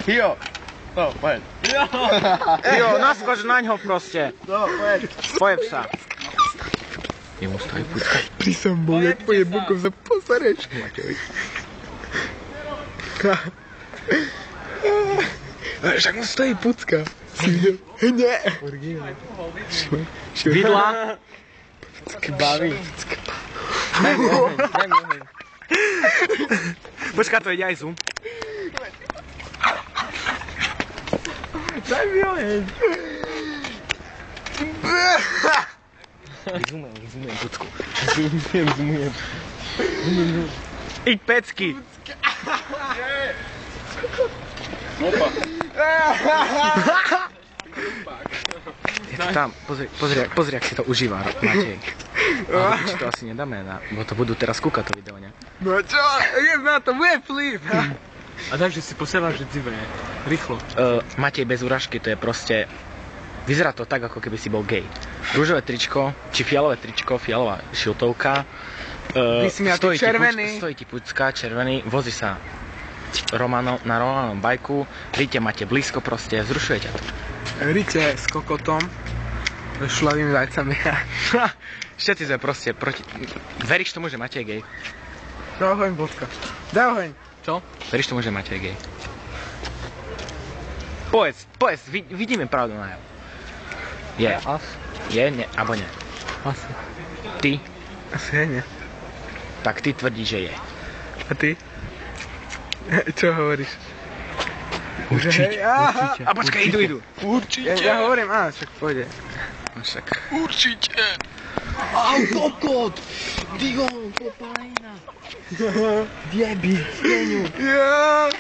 Jo. No, poď. Jo, naskoč naňho proste. No, poď. Pojeb sa. Jemu stojí pucka. Ty som bol, jak pojeb bukom za posareš. Však mu stojí pucka. Nie. Vidla. Baví. Daj mi oheň. Počká, to ide aj zoom. Daj mi oheň. Zoomujem pucku. Zumujem. Iď pecky. Opa. Je to tam, pozri, ak si to užíva, Matej. Ale či to asi nedáme, bo to budú teraz kúkať to video, ne? No čo? Na to bude flip. A takže si posielaš dzivé. Rýchlo. Matej, bez úražky, to je proste... Vyzerá to tak, ako keby si bol gay. Rúžové tričko, či fialové tričko, fialová šiltovka. Stojí ti pucka, červený, vozí sa na Romanom bajku. Ríte, máte blízko proste, vzrušuje ťa to. Rite s kokotom. So šlavými vajcami. Všetci sme proste proti... Veríš tomu, že Matej je gay? Daj oheň, bodka. Daj oheň. Čo? Veríš tomu, že Matej je gay? Povedz, vidíme pravdu na jeho. Je. Je, ne, alebo nie? Asi. Ty? Asi nie. Tak ty tvrdíš, že je. A ty? Čo hovoríš? Určite. A počkaj, idú. Určite. Ja hovorím, však pôjde. Však. Určite. Kokot! Digo, popalina. Diebi, steniu. Ja.